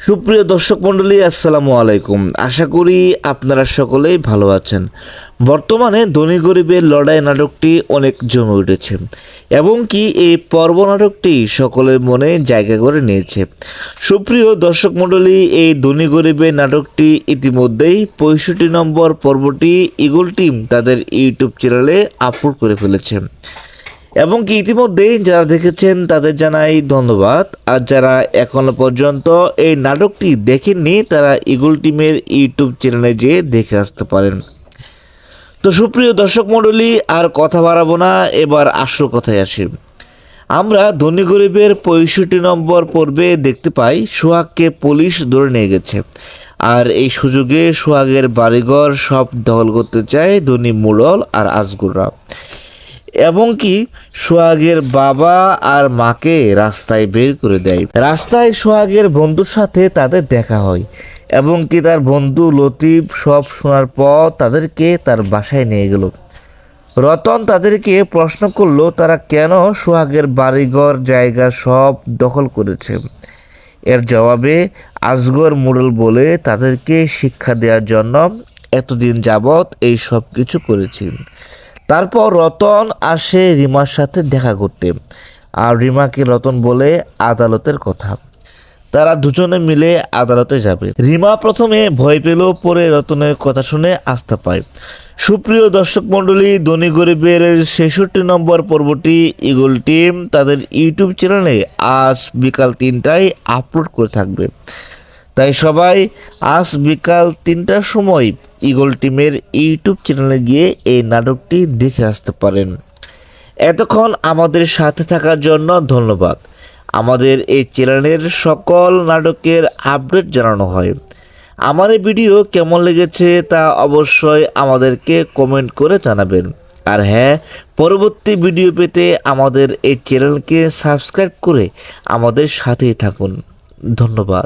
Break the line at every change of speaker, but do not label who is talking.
সুপ্রিয় দর্শক মণ্ডলী, আসসালামু আলাইকুম। আশা করি আপনারা সকলেই ভালো আছেন। বর্তমানে ধনী গরিবের লড়াই নাটকটি অনেক জমে উঠেছে এবং কি এই পর্ব নাটকটি সকলের মনে জায়গা করে নিয়েছে। সুপ্রিয় দর্শক মণ্ডলী, এই ধনী গরিবের নাটকটি ইতিমধ্যেই 65 নম্বর পর্বটি ইগল টিম তাদের ইউটিউব চ্যানেলে আপলোড করে ফেলেছে এবং কি ইতিমধ্যেই যারা দেখেছেন তাদের জানাই ধন্যবাদ। আর যারা এখনো পর্যন্ত এই নাটকটি দেখেননি তারা ইগল টিমের ইউটিউব চ্যানেলে যেয়ে দেখে আসতে পারেন। তো সুপ্রিয় দর্শক মণ্ডলী, আর কথা বাড়াবো না, এবার আসল কথায় আসি। আমরা ধনী গরিবের 65 নম্বর পর্বে দেখতে পাই সোহাগকে পুলিশ ধরে নিয়ে গেছে, আর এই সুযোগে সোহাগের বাড়িঘর সব দখল করতে চায় ধনী মোড়ল আর আজগুররা এবং কি সোহাগের বাবা আর মাকে রাস্তায় বের করে দেয়। রাস্তায় সোহাগের বন্ধুর সাথে তাদের দেখা হয় এবং কি তার বন্ধু লতিফ সব শোনার পর তাদেরকে তার বাসায় নিয়ে গেল। রতন তাদেরকে প্রশ্ন করলো তারা কেন সোহাগের বাড়িঘর জায়গা সব দখল করেছে। এর জবাবে আজগর মোড়ল বলে তাদেরকে শিক্ষা দেওয়ার জন্য এতদিন যাবৎ এই সব কিছু করেছি। তারপর রতন আসে রিমার সাথে দেখা করতে, আর রিমাকে রতন বলে আদালতের কথা। তারা দুজনে মিলে আদালতে যাবে। রিমা প্রথমে ভয় পেল, পরে রতনের কথা শুনে আস্থা পায়। সুপ্রিয় দর্শক মণ্ডলী, ধনী গরিবের 66 নম্বর পর্বটি ইগল টিম তাদের ইউটিউব চ্যানেলে আজ বিকাল 3টায় আপলোড করে থাকবে। তাই সবাই আজ বিকাল 3টার সময় ইগল টিমের ইউটিউব চ্যানেলে গিয়ে এই নাটকটি দেখে আসতে পারেন। এতক্ষণ আমাদের সাথে থাকার জন্য ধন্যবাদ। আমাদের এই চ্যানেলের সকল নাটকের আপডেট জানানো হয়। আমার এই ভিডিও কেমন লেগেছে তা অবশ্যই আমাদেরকে কমেন্ট করে জানাবেন। আর হ্যাঁ, পরবর্তী ভিডিও পেতে আমাদের এই চ্যানেলকে সাবস্ক্রাইব করে আমাদের সাথেই থাকুন। ধন্যবাদ।